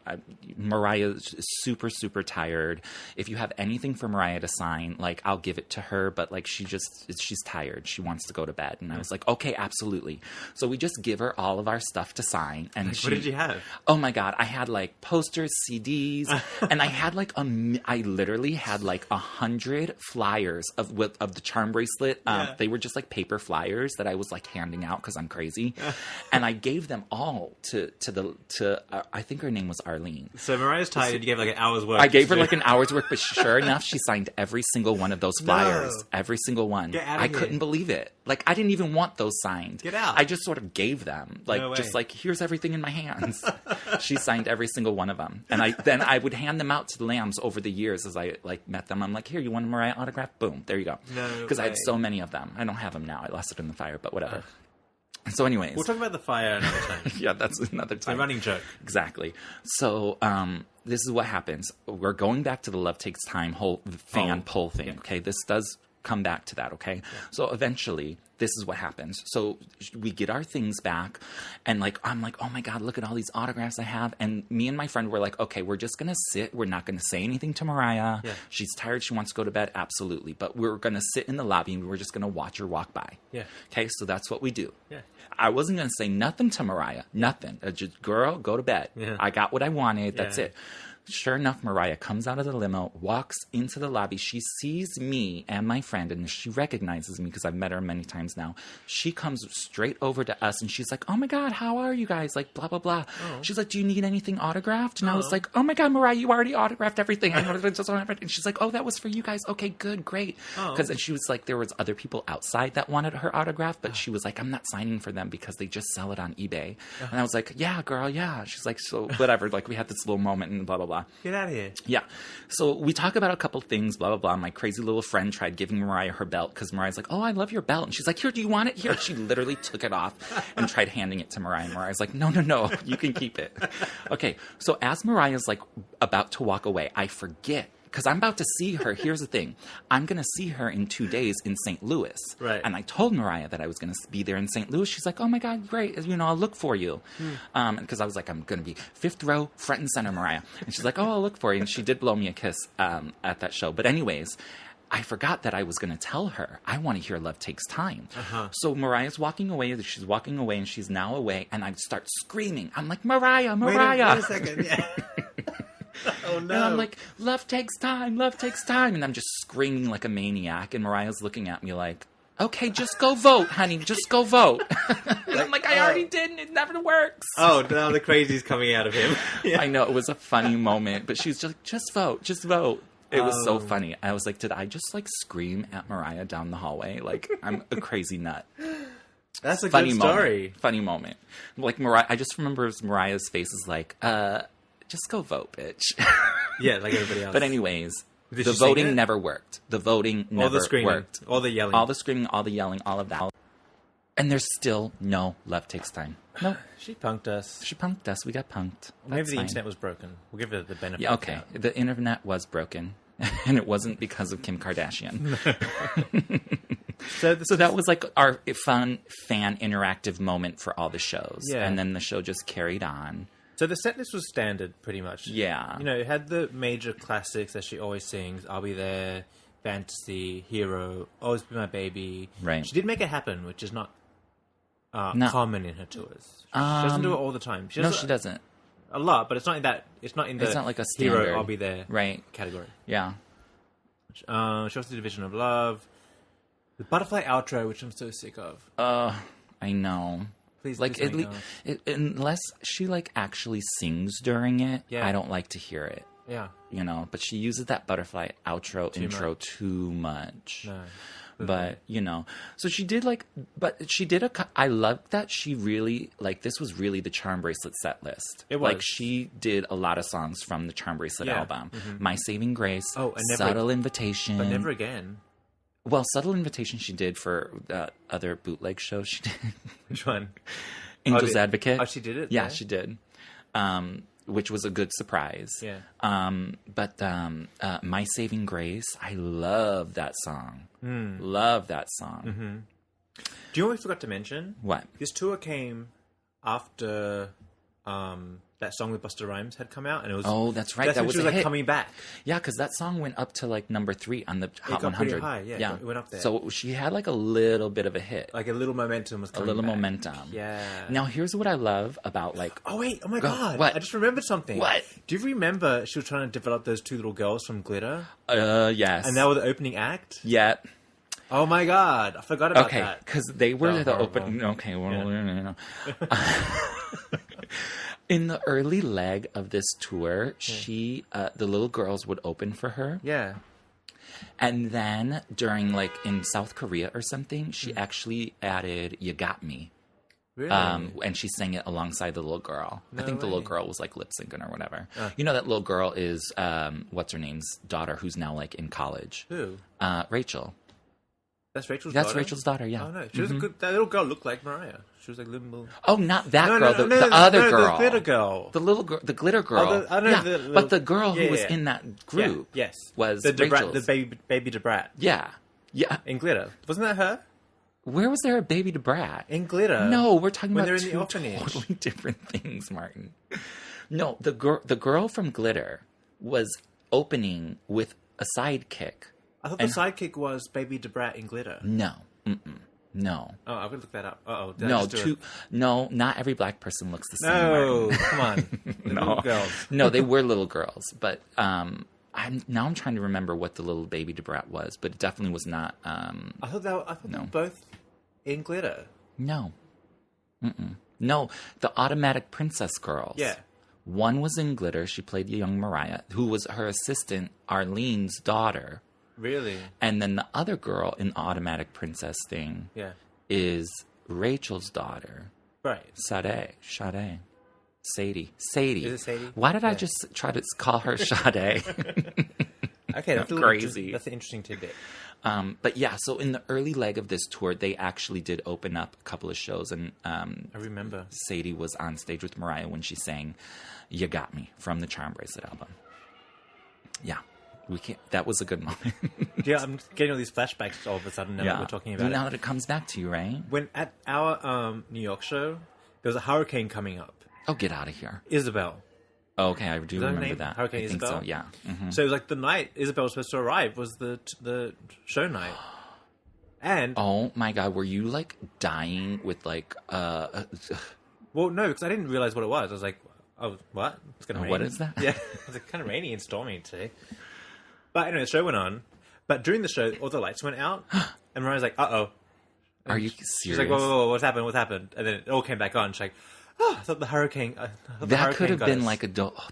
[SPEAKER 2] Mariah's super, super tired. If you have anything for Mariah to sign, like, I'll give it to her, but, like, she's tired. She wants to go to bed. And I was like, okay, absolutely. So we just give her all of our stuff to sign. And
[SPEAKER 1] what did you have?
[SPEAKER 2] Oh, my God. I had, like, posters, CDs, and I had, like, I literally had, like, 100 flyers of the charm bracelet. They were just, like, paper flyers that I was, like, handing out because I'm crazy. And I gave them all to I think her name was Arlene.
[SPEAKER 1] So Mariah's tired. You gave like an hour's work.
[SPEAKER 2] I gave her like an hour's work, but sure enough, she signed every single one of those flyers. No. Every single one.
[SPEAKER 1] Get out of here.
[SPEAKER 2] Couldn't believe it. Like, I didn't even want those signed.
[SPEAKER 1] Get out.
[SPEAKER 2] I just sort of gave them. Like, just like, here's everything in my hands. She signed every single one of them. And then I would hand them out to the lambs over the years as I like met them. I'm like, here, you want a Mariah autograph? Boom. There you go. Because I had so many of them. I don't have them now. I lost it in the fire, but whatever. So anyways.
[SPEAKER 1] We'll talk about the fire another time.
[SPEAKER 2] Yeah, that's another time.
[SPEAKER 1] A running joke.
[SPEAKER 2] Exactly. So this is what happens. We're going back to the Love Takes Time whole fan poll thing, okay? This does come back to that, okay? Yeah. So eventually, this is what happens. So we get our things back, and like I'm like, oh my God, look at all these autographs I have. And me and my friend were like, okay, we're just going to sit. We're not going to say anything to Mariah. Yeah. She's tired. She wants to go to bed. Absolutely. But we're going to sit in the lobby, and we're just going to watch her walk by.
[SPEAKER 1] Yeah.
[SPEAKER 2] Okay, so that's what we do.
[SPEAKER 1] Yeah.
[SPEAKER 2] I wasn't going to say nothing to Mariah. Nothing. Just, girl, go to bed. Yeah. I got what I wanted. That's it. Sure enough, Mariah comes out of the limo, walks into the lobby. She sees me and my friend, and she recognizes me because I've met her many times now. She comes straight over to us, and she's like, oh, my God, how are you guys? Like, blah, blah, blah. Oh. She's like, do you need anything autographed? And I was like, oh, my God, Mariah, you already autographed everything. And she's like, oh, that was for you guys. Okay, good, great. Because she was like, there was other people outside that wanted her autograph, but she was like, I'm not signing for them because they just sell it on eBay. And I was like, yeah, girl, yeah. She's like, so whatever. Like, we had this little moment and blah, blah, blah.
[SPEAKER 1] Get out of here.
[SPEAKER 2] Yeah. So we talk about a couple things, blah, blah, blah. My crazy little friend tried giving Mariah her belt because Mariah's like, oh, I love your belt. And she's like, here, do you want it? Here. She literally took it off and tried handing it to Mariah. And Mariah's like, no, you can keep it. Okay. So as Mariah's like about to walk away, I forget. Because I'm about to see her. Here's the thing. I'm going to see her in 2 days in St. Louis.
[SPEAKER 1] Right.
[SPEAKER 2] And I told Mariah that I was going to be there in St. Louis. She's like, oh, my God, great. You know, I'll look for you. Because I was like, I'm going to be 5th row, front and center, Mariah. And she's like, oh, I'll look for you. And she did blow me a kiss at that show. But anyways, I forgot that I was going to tell her, I want to hear Love Takes Time. So Mariah's walking away. She's walking away, and she's now away. And I start screaming. I'm like, Mariah.
[SPEAKER 1] Wait a second. Yeah. Oh, no.
[SPEAKER 2] And I'm like, love takes time. And I'm just screaming like a maniac. And Mariah's looking at me like, okay, just go vote, honey. Just go vote. And I'm like, I already did, and it never works.
[SPEAKER 1] Oh, now the crazy's coming out of him.
[SPEAKER 2] Yeah. I know, it was a funny moment. But she's just vote. Just vote. It was so funny. I was like, did I just like scream at Mariah down the hallway? Like, I'm a crazy nut.
[SPEAKER 1] That's a funny good story.
[SPEAKER 2] Funny moment. Like, Mariah, I just remember Mariah's face is like, just go vote, bitch.
[SPEAKER 1] Yeah, like everybody else.
[SPEAKER 2] But anyways, the voting never worked. The voting never worked.
[SPEAKER 1] All the yelling.
[SPEAKER 2] All the screaming, all the yelling, all of that. And there's still no Love Takes Time. No.
[SPEAKER 1] She punked us.
[SPEAKER 2] We got punked.
[SPEAKER 1] Maybe the internet was broken. We'll give it the benefit.
[SPEAKER 2] Yeah, okay. The internet was broken. And it wasn't because of Kim Kardashian. So that was like our fun, fan, interactive moment for all the shows. Yeah. And then the show just carried on.
[SPEAKER 1] So the set list was standard, pretty much.
[SPEAKER 2] Yeah.
[SPEAKER 1] You know, it had the major classics that she always sings. I'll Be There, Fantasy, Hero, Always Be My Baby.
[SPEAKER 2] Right.
[SPEAKER 1] She did make it happen, which is not common in her tours. She doesn't do it all the time.
[SPEAKER 2] She doesn't.
[SPEAKER 1] A lot, but it's not in that. It's not in the
[SPEAKER 2] like a standard
[SPEAKER 1] Hero, I'll Be There category.
[SPEAKER 2] Yeah.
[SPEAKER 1] She also did Division of Love. The Butterfly outro, which I'm so sick of.
[SPEAKER 2] I know.
[SPEAKER 1] Please,
[SPEAKER 2] like unless she like actually sings during it, I don't like to hear it.
[SPEAKER 1] Yeah,
[SPEAKER 2] you know. But she uses that butterfly intro too much.
[SPEAKER 1] No,
[SPEAKER 2] but you know, so she did I love that she really like this was really the Charm Bracelet set list.
[SPEAKER 1] It was.
[SPEAKER 2] Like she did a lot of songs from the Charm Bracelet album. Mm-hmm. My Saving Grace, Subtle Invitation,
[SPEAKER 1] but Never Again.
[SPEAKER 2] Well, Subtle Invitation she did for the other bootleg show she did.
[SPEAKER 1] Which one?
[SPEAKER 2] Angel's Advocate.
[SPEAKER 1] Oh, she did it?
[SPEAKER 2] Yeah, she did. Which was a good surprise.
[SPEAKER 1] Yeah.
[SPEAKER 2] But My Saving Grace, I love that song. Love that song.
[SPEAKER 1] Mm-hmm. Do you know what we forgot to mention?
[SPEAKER 2] What?
[SPEAKER 1] This tour came after that song with Busta Rhymes had come out, and it was
[SPEAKER 2] that's right.
[SPEAKER 1] That's
[SPEAKER 2] that
[SPEAKER 1] when
[SPEAKER 2] was
[SPEAKER 1] she was
[SPEAKER 2] a
[SPEAKER 1] like
[SPEAKER 2] hit.
[SPEAKER 1] coming back.
[SPEAKER 2] Yeah, because that song went up to like number 3 on the Hot
[SPEAKER 1] It got
[SPEAKER 2] 100.
[SPEAKER 1] pretty high, yeah. It went up there.
[SPEAKER 2] So she had like a little bit of a hit,
[SPEAKER 1] Like a little momentum was coming.
[SPEAKER 2] momentum.
[SPEAKER 1] Yeah.
[SPEAKER 2] Now here's what I love about like.
[SPEAKER 1] Oh wait! Oh my god!
[SPEAKER 2] What?
[SPEAKER 1] I just remembered something.
[SPEAKER 2] What?
[SPEAKER 1] Do you remember she was trying to develop those 2 little girls from Glitter?
[SPEAKER 2] Yes.
[SPEAKER 1] And they were the opening act.
[SPEAKER 2] Yeah.
[SPEAKER 1] Oh my god! I forgot about
[SPEAKER 2] Okay,
[SPEAKER 1] that.
[SPEAKER 2] because they were the
[SPEAKER 1] horrible.
[SPEAKER 2] open. Okay, well, in the early leg of this tour, she, the little girls would open for her.
[SPEAKER 1] Yeah.
[SPEAKER 2] And then during, like, in South Korea or something, she actually added You Got Me.
[SPEAKER 1] Really?
[SPEAKER 2] And she sang it alongside the little girl. I think the little
[SPEAKER 1] way.
[SPEAKER 2] girl was, like, lip-syncing or whatever. You know that little girl is, what's-her-name's daughter, who's now, like, in college.
[SPEAKER 1] Who?
[SPEAKER 2] Rachel.
[SPEAKER 1] That's Rachel's
[SPEAKER 2] That's
[SPEAKER 1] daughter?
[SPEAKER 2] Rachel's daughter, yeah.
[SPEAKER 1] Oh no, she was a good. That little girl looked like Mariah. She was like little.
[SPEAKER 2] Oh, not that
[SPEAKER 1] No,
[SPEAKER 2] girl.
[SPEAKER 1] no,
[SPEAKER 2] The other girl.
[SPEAKER 1] the glitter girl.
[SPEAKER 2] The little girl, the glitter girl.
[SPEAKER 1] Oh, I know
[SPEAKER 2] yeah,
[SPEAKER 1] the little-
[SPEAKER 2] but the girl who
[SPEAKER 1] yeah,
[SPEAKER 2] was
[SPEAKER 1] yeah.
[SPEAKER 2] in that group,
[SPEAKER 1] Yes,
[SPEAKER 2] was
[SPEAKER 1] the Debrat,
[SPEAKER 2] Rachel's.
[SPEAKER 1] the baby Debrat
[SPEAKER 2] Yeah, yeah.
[SPEAKER 1] in Glitter. Wasn't that her?
[SPEAKER 2] Where was there a baby Debrat?
[SPEAKER 1] In Glitter.
[SPEAKER 2] No, we're talking
[SPEAKER 1] when
[SPEAKER 2] about
[SPEAKER 1] they're in the orphanage.
[SPEAKER 2] totally different things, Martin. No, the girl from Glitter was opening with a sidekick.
[SPEAKER 1] I thought the sidekick was baby Debrat in Glitter.
[SPEAKER 2] No, no.
[SPEAKER 1] Oh, I would look that up. Uh-oh.
[SPEAKER 2] No, not every black person looks the same.
[SPEAKER 1] No,
[SPEAKER 2] Martin.
[SPEAKER 1] come on. The little girls.
[SPEAKER 2] No, they were little girls, but I'm trying to remember what the little baby Debrat was, but it definitely was not.
[SPEAKER 1] I thought they were both in Glitter.
[SPEAKER 2] No, no, the Automatic Princess girls.
[SPEAKER 1] Yeah.
[SPEAKER 2] One was in Glitter. She played young Mariah, who was her assistant, Arlene's daughter.
[SPEAKER 1] Really?
[SPEAKER 2] And then the other girl in the Automatic Princess thing is Rachel's daughter.
[SPEAKER 1] Right.
[SPEAKER 2] Sadie.
[SPEAKER 1] Is it Sadie?
[SPEAKER 2] Why did I just try to call her Sade?
[SPEAKER 1] Okay, that's
[SPEAKER 2] crazy.
[SPEAKER 1] That's an interesting tidbit.
[SPEAKER 2] But yeah, so in the early leg of this tour, they actually did open up a couple of shows, and
[SPEAKER 1] I remember
[SPEAKER 2] Sadie was on stage with Mariah when she sang "You Got Me" from the Charmbracelet album. Yeah, that was a good moment.
[SPEAKER 1] Yeah, I'm getting all these flashbacks all of a sudden now that we're talking about
[SPEAKER 2] now that it comes back to you, right?
[SPEAKER 1] When at our New York show, there was a hurricane coming up.
[SPEAKER 2] Oh, get out of here!
[SPEAKER 1] Isabel.
[SPEAKER 2] Oh, okay, I do remember
[SPEAKER 1] name?
[SPEAKER 2] that.
[SPEAKER 1] Hurricane
[SPEAKER 2] I think
[SPEAKER 1] Isabel?
[SPEAKER 2] so. Yeah. Mm-hmm.
[SPEAKER 1] So it was like the night Isabel was supposed to arrive was the show night. And
[SPEAKER 2] oh my god, were you like dying with like
[SPEAKER 1] well, no, because I didn't realize what it was. I was like, oh, what? It's gonna rain.
[SPEAKER 2] What is that?
[SPEAKER 1] Yeah, it was like kind of rainy and stormy today. But anyway, the show went on. But during the show, all the lights went out, and Mariah's like, "Uh-oh." And
[SPEAKER 2] Are you serious?
[SPEAKER 1] She's like, whoa, what's happened? What's happened? And then it all came back on. She's like, oh, I thought the hurricane.
[SPEAKER 2] That could have been like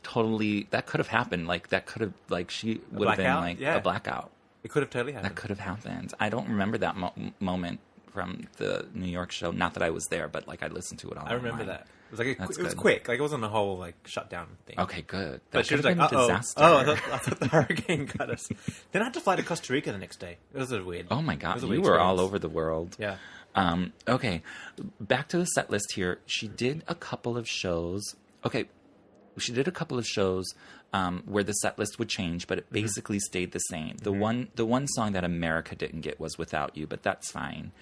[SPEAKER 2] totally. That could have happened. Like that could have like she would have been like a blackout.
[SPEAKER 1] It could have totally happened.
[SPEAKER 2] That could have happened. I don't remember that moment from the New York show. Not that I was there, but like I listened to it all.
[SPEAKER 1] I remember that. It was like it was
[SPEAKER 2] good.
[SPEAKER 1] quick. Like it wasn't a whole like shutdown thing.
[SPEAKER 2] Okay, good.
[SPEAKER 1] But she was like,
[SPEAKER 2] disaster.
[SPEAKER 1] Oh, I thought the hurricane got us. Then I had to fly to Costa Rica the next day. It was a weird.
[SPEAKER 2] Oh my god,
[SPEAKER 1] you
[SPEAKER 2] were
[SPEAKER 1] experience.
[SPEAKER 2] all over the world.
[SPEAKER 1] Yeah.
[SPEAKER 2] Okay, back to the set list here. She did a couple of shows. Okay, she did a couple of shows where the set list would change, but it basically stayed the same. The one song that America didn't get was "Without You," but that's fine.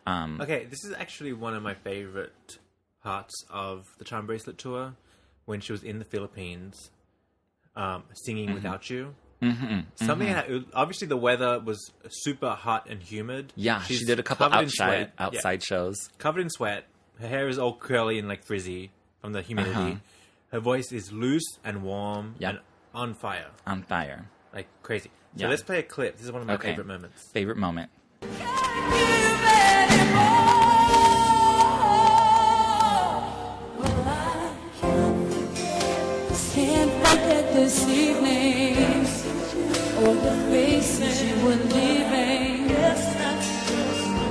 [SPEAKER 1] Okay, this is actually one of my favorite parts of the Charmbracelet tour, when she was in the Philippines, singing "Without You." Something obviously the weather was super hot and humid.
[SPEAKER 2] Yeah,
[SPEAKER 1] She's
[SPEAKER 2] she did a couple
[SPEAKER 1] covered in sweat.
[SPEAKER 2] outside shows.
[SPEAKER 1] Covered in sweat. Her hair is all curly and like frizzy from the humidity. Her voice is loose and warm and on fire.
[SPEAKER 2] On fire.
[SPEAKER 1] Like crazy. So
[SPEAKER 2] Yeah.
[SPEAKER 1] let's play a clip. This is one of my favorite moments.
[SPEAKER 2] Favorite moment.
[SPEAKER 3] Can't forget this evening, all the faces you were leaving.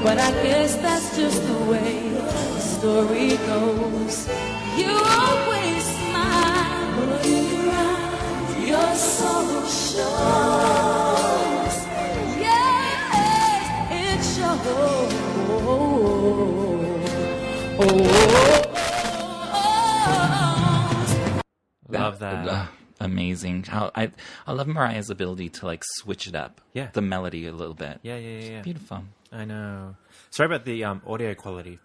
[SPEAKER 3] But I guess that's just the way the story goes. You always smile, but in your eyes, your soul shows. Yes, it shows.
[SPEAKER 1] Love that.
[SPEAKER 2] Amazing. How I love Mariah's ability to like switch it up.
[SPEAKER 1] Yeah.
[SPEAKER 2] The melody a little bit.
[SPEAKER 1] Yeah.
[SPEAKER 2] Beautiful.
[SPEAKER 1] I know. Sorry about the audio quality.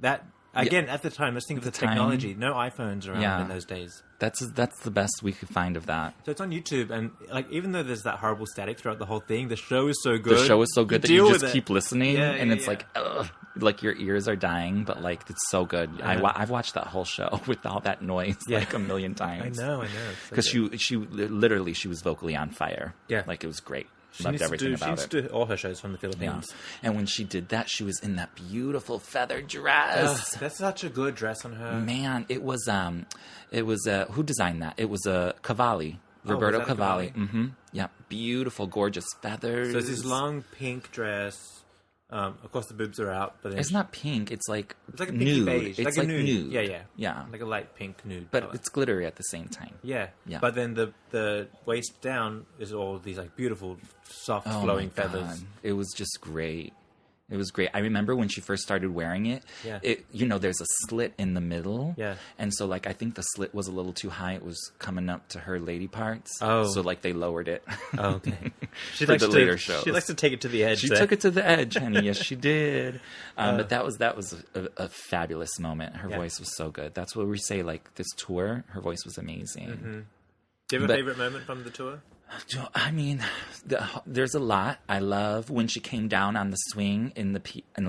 [SPEAKER 1] That Again, at the time, let's think of the technology. No iPhones around in those days.
[SPEAKER 2] That's the best we could find of that.
[SPEAKER 1] So it's on YouTube, and like even though there's that horrible static throughout the whole thing, the show is so good.
[SPEAKER 2] The show is so good that you just keep listening, and it's like, ugh, like your ears are dying, but like it's so good. I've watched that whole show with all that noise like a million times.
[SPEAKER 1] I know.
[SPEAKER 2] Because she literally was vocally on fire. Yeah, like it was great. Loved everything about it.
[SPEAKER 1] She used to do all her shows from the Philippines.
[SPEAKER 2] Yeah. And when she did that, she was in that beautiful feather dress.
[SPEAKER 1] That's such a good dress on her.
[SPEAKER 2] Man, it was who designed that? It was Cavalli. Roberto Cavalli. Mm-hmm. Yeah, beautiful, gorgeous feathers.
[SPEAKER 1] So it's this long pink dress. Of course, the boobs are out, but
[SPEAKER 2] it's not pink. It's like
[SPEAKER 1] a
[SPEAKER 2] nude.
[SPEAKER 1] Beige.
[SPEAKER 2] It's like nude.
[SPEAKER 1] Yeah. Like a light pink nude.
[SPEAKER 2] But
[SPEAKER 1] color.
[SPEAKER 2] it's glittery at the same time.
[SPEAKER 1] Yeah. But then the waist down is all these like beautiful, soft, flowing feathers.
[SPEAKER 2] God. It was just great. It was great. I remember when she first started wearing it.
[SPEAKER 1] Yeah.
[SPEAKER 2] There's a slit in the middle.
[SPEAKER 1] Yeah.
[SPEAKER 2] And so, like, I think the slit was a little too high. It was coming up to her lady parts.
[SPEAKER 1] Oh.
[SPEAKER 2] So, like, they lowered it.
[SPEAKER 1] Oh, okay.
[SPEAKER 2] She likes later shows.
[SPEAKER 1] She likes to take it to the edge.
[SPEAKER 2] She took it to the edge, honey. Yes, she did. But that was a fabulous moment. Her voice was so good. That's what we say. Like, this tour, her voice was amazing.
[SPEAKER 1] Mm-hmm. Do you have a favorite moment from the tour?
[SPEAKER 2] I mean, there's a lot. I love when she came down on the swing and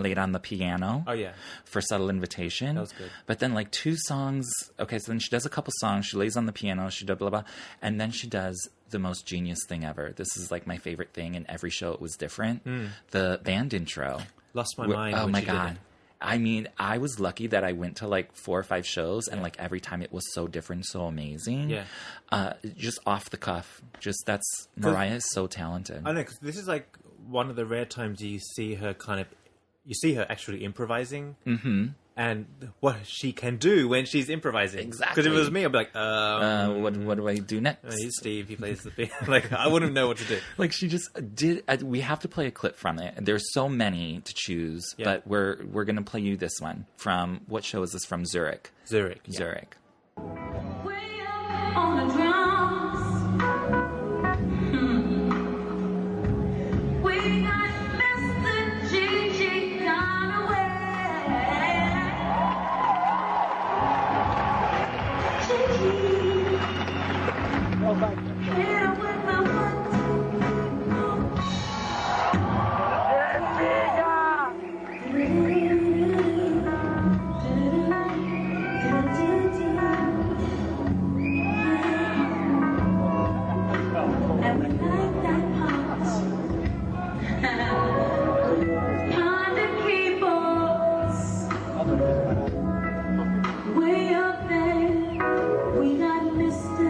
[SPEAKER 2] laid on the piano.
[SPEAKER 1] Oh, yeah.
[SPEAKER 2] For Subtle Invitation.
[SPEAKER 1] That was good.
[SPEAKER 2] But then, like, 2 songs. Okay, so then she does a couple songs. She lays on the piano. She does blah, blah, blah. And then she does the most genius thing ever. This is, like, my favorite thing. In every show, it was different. The band intro.
[SPEAKER 1] Lost my mind.
[SPEAKER 2] Oh, my God. I mean, I was lucky that I went to like 4 or 5 shows, and like every time it was so different, so amazing. Yeah. Just off the cuff. Mariah is so talented.
[SPEAKER 1] I know, because this is like one of the rare times you see her actually improvising. Mm-hmm. And what she can do when she's improvising.
[SPEAKER 2] Exactly.
[SPEAKER 1] Because if it was me, I'd be like,
[SPEAKER 2] what do I do next?
[SPEAKER 1] He's Steve. He plays the piano. Like, I wouldn't know what to do.
[SPEAKER 2] Like, she just did. We have to play a clip from it. There's so many to choose, but we're going to play you this one from, what show is this from? Zurich.
[SPEAKER 1] Zurich.
[SPEAKER 3] Way up on the drums. We got Mr. Gigi gone away. Way up there, we got Mr.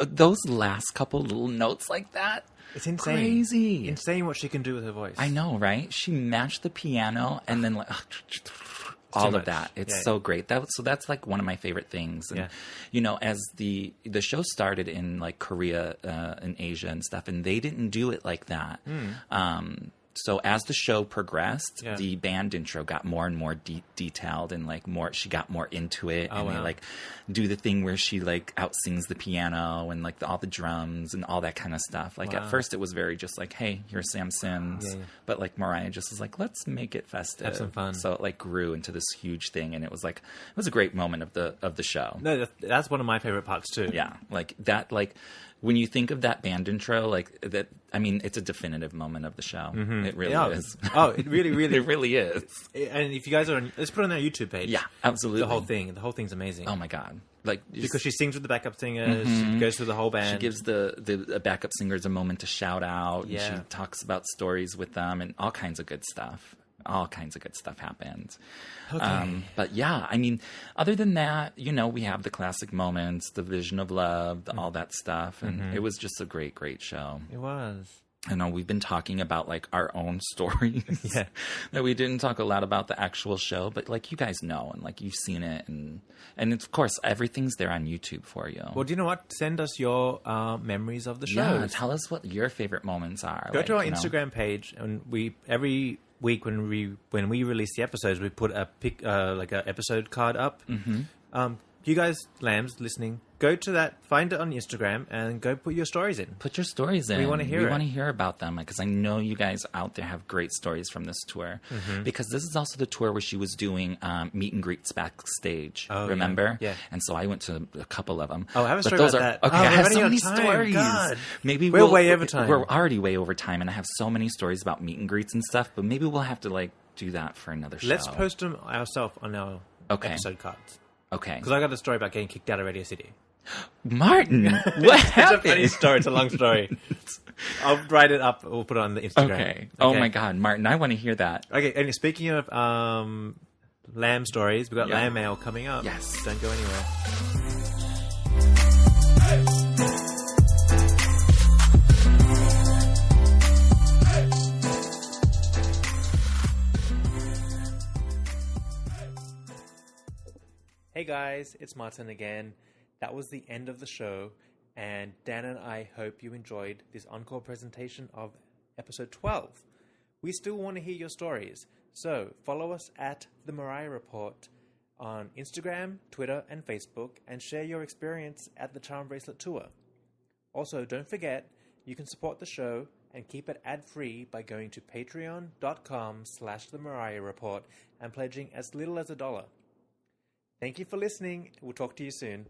[SPEAKER 2] Those last couple little notes like that.
[SPEAKER 1] It's insane.
[SPEAKER 2] Crazy.
[SPEAKER 1] Insane what she can do with her voice.
[SPEAKER 2] I know, right? She matched the piano and then like all of that. It's so great. That's like one of my favorite things. And you know, as the show started in like Korea and Asia and stuff, and they didn't do it like that. So as the show progressed, the band intro got more and more detailed and like more. She got more into it, and they like do the thing where she like outsings the piano and like all the drums and all that kind of stuff. Like at first, it was very just like, "Hey, here's Sam Sims," but like Mariah just was like, "Let's make it festive,
[SPEAKER 1] have some fun."
[SPEAKER 2] So it like grew into this huge thing, and it was a great moment of the show.
[SPEAKER 1] No, that's one of my favorite parts too.
[SPEAKER 2] Yeah, like that, like. When you think of that band intro, like that, I mean, it's a definitive moment of the show. Mm-hmm. It really is.
[SPEAKER 1] Oh, it really, really,
[SPEAKER 2] it really is.
[SPEAKER 1] And if you guys are, let's put it on our YouTube page.
[SPEAKER 2] Yeah, absolutely.
[SPEAKER 1] The whole thing's amazing.
[SPEAKER 2] Oh my god! Like
[SPEAKER 1] because she sings with the backup singers, she goes through the whole band.
[SPEAKER 2] She gives the backup singers a moment to shout out.
[SPEAKER 1] Yeah.
[SPEAKER 2] And she talks about stories with them and all kinds of good stuff. all kinds of good stuff happened.
[SPEAKER 1] Okay.
[SPEAKER 2] But yeah, I mean, other than that, you know, we have the classic moments, the vision of love, all that stuff. And it was just a great, great show.
[SPEAKER 1] It was.
[SPEAKER 2] I know we've been talking about like our own stories.
[SPEAKER 1] Yeah.
[SPEAKER 2] That we didn't talk a lot about the actual show, but like you guys know and like you've seen it and of course everything's there on YouTube for you.
[SPEAKER 1] Well, do you know what? Send us your memories of the show.
[SPEAKER 2] Yeah, tell us what your favorite moments are.
[SPEAKER 1] Go to our Instagram page, and every week when we release the episodes, we put a like a episode card up. You guys, lambs listening, go to that, find it on Instagram, and go put your stories in.
[SPEAKER 2] Put your stories in.
[SPEAKER 1] We want to hear it.
[SPEAKER 2] We want to hear about them because I know you guys out there have great stories from this tour. Because this is also the tour where she was doing meet and greets backstage.
[SPEAKER 1] Oh,
[SPEAKER 2] remember?
[SPEAKER 1] Yeah.
[SPEAKER 2] And so I went to a couple of them.
[SPEAKER 1] Oh, I have a story about that.
[SPEAKER 2] Okay,
[SPEAKER 1] I
[SPEAKER 2] have so many
[SPEAKER 1] time.
[SPEAKER 2] stories.
[SPEAKER 1] God.
[SPEAKER 2] Maybe
[SPEAKER 1] we're way over time.
[SPEAKER 2] We're already way over time, and I have so many stories about meet and greets and stuff. But maybe we'll have to like do that for another show.
[SPEAKER 1] Let's post them ourselves on our episode cards.
[SPEAKER 2] Okay.
[SPEAKER 1] Because I got a story about getting kicked out of Radio City.
[SPEAKER 2] Martin, what happened?
[SPEAKER 1] It's a funny story. It's a long story. I'll write it up. We'll put it on the Instagram.
[SPEAKER 2] Okay. Oh my God, Martin, I want to hear that.
[SPEAKER 1] Okay. And speaking of lamb stories, we've got lamb mail coming up.
[SPEAKER 2] Yes.
[SPEAKER 1] Don't go anywhere. Hey guys, it's Martin again. That was the end of the show, and Dan and I hope you enjoyed this encore presentation of episode 12. We still want to hear your stories, so follow us at The Mariah Report on Instagram, Twitter, and Facebook, and share your experience at the Charmbracelet Tour. Also, don't forget, you can support the show and keep it ad-free by going to patreon.com/The Mariah Report and pledging as little as $1. Thank you for listening. We'll talk to you soon.